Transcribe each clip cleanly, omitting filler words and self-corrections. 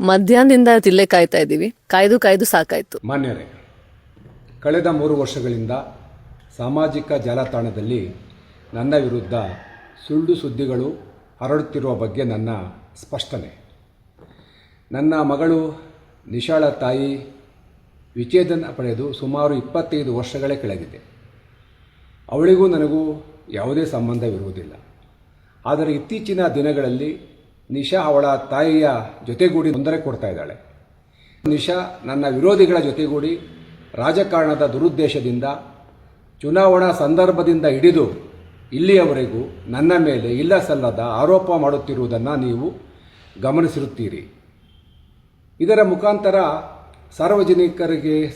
ಮಧ್ಯಾಹ್ನದಿಂದ ತಿಲ್ಲೆ ಕಾಯ್ತಾ ಇದ್ದೀವಿ. ಕಾಯ್ದು ಕಾಯ್ದು ಸಾಕಾಯ್ತು. ಮಾನ್ಯರೇ, ಕಳೆದ 3 ವರ್ಷಗಳಿಂದ ಸಾಮಾಜಿಕ ಜಾಲತಾಣದಲ್ಲಿ ನನ್ನ ವಿರುದ್ಧ ಸುಳ್ಳು ಸುದ್ದಿಗಳು ಹರಡುತ್ತಿರುವ ಬಗ್ಗೆ ನನ್ನ ಸ್ಪಷ್ಟನೆ. ನನ್ನ ಮಗಳು ನಿಶಾಳ ತಾಯಿ ವಿಚ್ಛೇದನ ಪಡೆದು ಸುಮಾರು 25 ವರ್ಷಗಳೇ ಕೆಳಗಿದೆ. ಅವಳಿಗೂ ನನಗೂ ಯಾವುದೇ ಸಂಬಂಧವಿರುವುದಿಲ್ಲ. ಆದರೆ ಇತ್ತೀಚಿನ ದಿನಗಳಲ್ಲಿ ನಿಶಾ ಅವಳ ತಾಯಿಯ ಜೊತೆಗೂಡಿ ತೊಂದರೆ ಕೊಡ್ತಾ ಇದ್ದಾಳೆ. ನಿಶಾ ನನ್ನ ವಿರೋಧಿಗಳ ಜೊತೆಗೂಡಿ ರಾಜಕಾರಣದ ದುರುದ್ದೇಶದಿಂದ ಚುನಾವಣಾ ಸಂದರ್ಭದಿಂದ ಹಿಡಿದು ಇಲ್ಲಿಯವರೆಗೂ ನನ್ನ ಮೇಲೆ ಇಲ್ಲ ಸಲ್ಲದ ಆರೋಪ ಮಾಡುತ್ತಿರುವುದನ್ನು ನೀವು ಗಮನಿಸಿರುತ್ತೀರಿ. ಇದರ ಮುಖಾಂತರ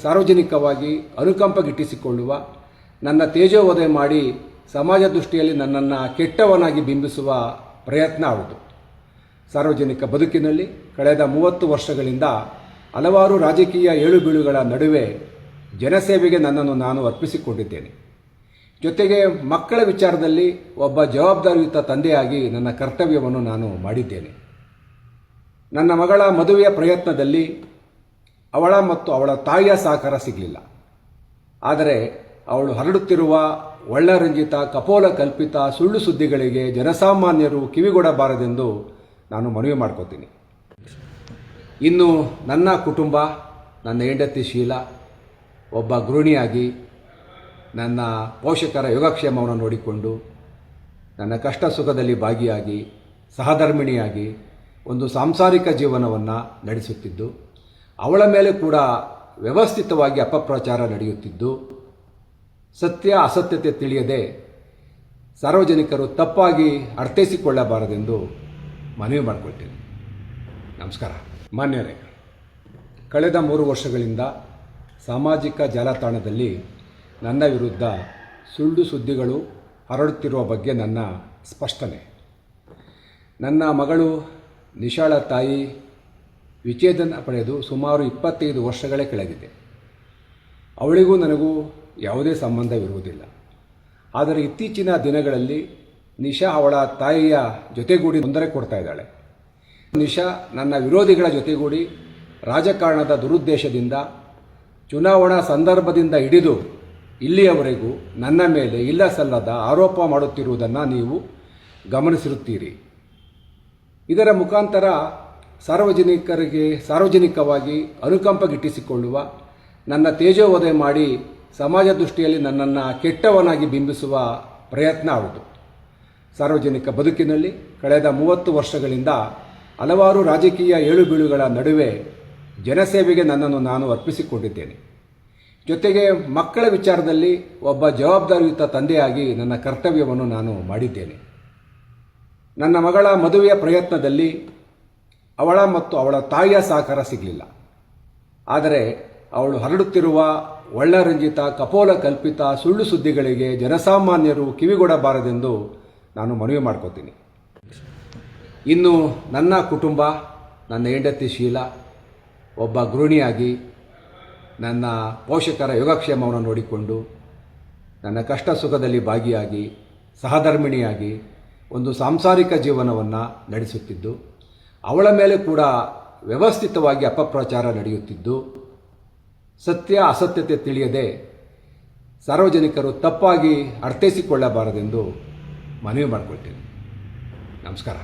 ಸಾರ್ವಜನಿಕವಾಗಿ ಅನುಕಂಪ ಗಿಟ್ಟಿಸಿಕೊಳ್ಳುವ, ನನ್ನ ತೇಜೋವಧೆ ಮಾಡಿ ಸಮಾಜ ದೃಷ್ಟಿಯಲ್ಲಿ ನನ್ನನ್ನು ಕೆಟ್ಟವನಾಗಿ ಬಿಂಬಿಸುವ ಪ್ರಯತ್ನ ಅವಳದು. ಸಾರ್ವಜನಿಕ ಬದುಕಿನಲ್ಲಿ ಕಳೆದ 30 ವರ್ಷಗಳಿಂದ ಹಲವಾರು ರಾಜಕೀಯ ಏಳುಬೀಳುಗಳ ನಡುವೆ ಜನಸೇವೆಗೆ ನನ್ನನ್ನು ನಾನು ಅರ್ಪಿಸಿಕೊಂಡಿದ್ದೇನೆ. ಜೊತೆಗೆ ಮಕ್ಕಳ ವಿಚಾರದಲ್ಲಿ ಒಬ್ಬ ಜವಾಬ್ದಾರಿಯುತ ತಂದೆಯಾಗಿ ನನ್ನ ಕರ್ತವ್ಯವನ್ನು ನಾನು ಮಾಡಿದ್ದೇನೆ. ನನ್ನ ಮಗಳ ಮದುವೆಯ ಪ್ರಯತ್ನದಲ್ಲಿ ಅವಳ ಮತ್ತು ಅವಳ ತಾಯಿಯ ಸಹಕಾರ ಸಿಗಲಿಲ್ಲ. ಆದರೆ ಅವಳು ಹರಡುತ್ತಿರುವ ಒಳ್ಳರಂಜಿತ ಕಪೋಲ ಕಲ್ಪಿತ ಸುಳ್ಳು ಸುದ್ದಿಗಳಿಗೆ ಜನಸಾಮಾನ್ಯರು ಕಿವಿಗೊಡಬಾರದೆಂದು ನಾನು ಮನವಿ ಮಾಡ್ಕೋತೀನಿ. ಇನ್ನು ನನ್ನ ಕುಟುಂಬ, ನನ್ನ ಹೆಂಡತಿ ಶೀಲಾ ಒಬ್ಬ ಗೃಹಿಣಿಯಾಗಿ ನನ್ನ ಪೋಷಕರ ಯೋಗಕ್ಷೇಮವನ್ನು ನೋಡಿಕೊಂಡು ನನ್ನ ಕಷ್ಟ ಸುಖದಲ್ಲಿ ಭಾಗಿಯಾಗಿ ಸಹಧರ್ಮಿಣಿಯಾಗಿ ಒಂದು ಸಾಂಸಾರಿಕ ಜೀವನವನ್ನು ನಡೆಸುತ್ತಿದ್ದು, ಅವಳ ಮೇಲೆ ಕೂಡ ವ್ಯವಸ್ಥಿತವಾಗಿ ಅಪಪ್ರಚಾರ ನಡೆಯುತ್ತಿದ್ದು, ಸತ್ಯ ಅಸತ್ಯತೆ ತಿಳಿಯದೆ ಸಾರ್ವಜನಿಕರು ತಪ್ಪಾಗಿ ಅರ್ಥೈಸಿಕೊಳ್ಳಬಾರದೆಂದು ಮನವಿ ಮಾಡಿಕೊಳ್ತೇನೆ. ನಮಸ್ಕಾರ. ಮಾನ್ಯರೇ, ಕಳೆದ 3 ವರ್ಷಗಳಿಂದ ಸಾಮಾಜಿಕ ಜಾಲತಾಣದಲ್ಲಿ ನನ್ನ ವಿರುದ್ಧ ಸುಳ್ಳು ಸುದ್ದಿಗಳು ಹರಡುತ್ತಿರುವ ಬಗ್ಗೆ ನನ್ನ ಸ್ಪಷ್ಟನೆ. ನನ್ನ ಮಗಳು ನಿಶಾಳ ತಾಯಿ ವಿಚ್ಛೇದನ ಪಡೆದು ಸುಮಾರು 25 ವರ್ಷಗಳೇ ಕೆಳಗಿದೆ. ಅವಳಿಗೂ ನನಗೂ ಯಾವುದೇ ಸಂಬಂಧವಿರುವುದಿಲ್ಲ. ಆದರೆ ಇತ್ತೀಚಿನ ದಿನಗಳಲ್ಲಿ ನಿಶಾ ಅವಳ ತಾಯಿಯ ಜೊತೆಗೂಡಿ ತೊಂದರೆ ಕೊಡ್ತಾ ಇದ್ದಾಳೆ. ನಿಶಾ ನನ್ನ ವಿರೋಧಿಗಳ ಜೊತೆಗೂಡಿ ರಾಜಕಾರಣದ ದುರುದ್ದೇಶದಿಂದ ಚುನಾವಣಾ ಸಂದರ್ಭದಿಂದ ಹಿಡಿದು ಇಲ್ಲಿಯವರೆಗೂ ನನ್ನ ಮೇಲೆ ಇಲ್ಲ ಸಲ್ಲದ ಆರೋಪ ಮಾಡುತ್ತಿರುವುದನ್ನು ನೀವು ಗಮನಿಸಿರುತ್ತೀರಿ. ಇದರ ಮುಖಾಂತರ ಸಾರ್ವಜನಿಕವಾಗಿ ಅನುಕಂಪ ಗಿಟ್ಟಿಸಿಕೊಳ್ಳುವ, ನನ್ನ ತೇಜೋವಧೆ ಮಾಡಿ ಸಮಾಜ ದೃಷ್ಟಿಯಲ್ಲಿ ನನ್ನನ್ನು ಕೆಟ್ಟವನಾಗಿ ಬಿಂಬಿಸುವ ಪ್ರಯತ್ನ ಅವಳದು. ಸಾರ್ವಜನಿಕ ಬದುಕಿನಲ್ಲಿ ಕಳೆದ 30 ವರ್ಷಗಳಿಂದ ಹಲವಾರು ರಾಜಕೀಯ ಏಳುಬೀಳುಗಳ ನಡುವೆ ಜನಸೇವೆಗೆ ನನ್ನನ್ನು ನಾನು ಅರ್ಪಿಸಿಕೊಂಡಿದ್ದೇನೆ. ಜೊತೆಗೆ ಮಕ್ಕಳ ವಿಚಾರದಲ್ಲಿ ಒಬ್ಬ ಜವಾಬ್ದಾರಿಯುತ ತಂದೆಯಾಗಿ ನನ್ನ ಕರ್ತವ್ಯವನ್ನು ನಾನು ಮಾಡಿದ್ದೇನೆ. ನನ್ನ ಮಗಳ ಮದುವೆಯ ಪ್ರಯತ್ನದಲ್ಲಿ ಅವಳ ಮತ್ತು ಅವಳ ತಾಯಿಯ ಸಹಕಾರ ಸಿಗಲಿಲ್ಲ. ಆದರೆ ಅವಳು ಹರಡುತ್ತಿರುವ ಒಳ್ಳರಂಜಿತ ಕಪೋಲ ಕಲ್ಪಿತ ಸುಳ್ಳು ಸುದ್ದಿಗಳಿಗೆ ಜನಸಾಮಾನ್ಯರು ಕಿವಿಗೊಡಬಾರದೆಂದು ನಾನು ಮನವಿ ಮಾಡ್ಕೋತೀನಿ. ಇನ್ನು ನನ್ನ ಕುಟುಂಬ, ನನ್ನ ಹೆಂಡತಿ ಶೀಲಾ ಒಬ್ಬ ಗೃಹಿಣಿಯಾಗಿ ನನ್ನ ಪೋಷಕರ ಯೋಗಕ್ಷೇಮವನ್ನು ನೋಡಿಕೊಂಡು ನನ್ನ ಕಷ್ಟ ಸುಖದಲ್ಲಿ ಭಾಗಿಯಾಗಿ ಸಹಧರ್ಮಿಣಿಯಾಗಿ ಒಂದು ಸಾಂಸಾರಿಕ ಜೀವನವನ್ನು ನಡೆಸುತ್ತಿದ್ದು, ಅವಳ ಮೇಲೆ ಕೂಡ ವ್ಯವಸ್ಥಿತವಾಗಿ ಅಪಪ್ರಚಾರ ನಡೆಯುತ್ತಿದ್ದು, ಸತ್ಯ ಅಸತ್ಯತೆ ತಿಳಿಯದೆ ಸಾರ್ವಜನಿಕರು ತಪ್ಪಾಗಿ ಅರ್ಥೈಸಿಕೊಳ್ಳಬಾರದೆಂದು ಮನವಿ ಮಾಡಿಕೊಳ್ತೇನೆ. ನಮಸ್ಕಾರ.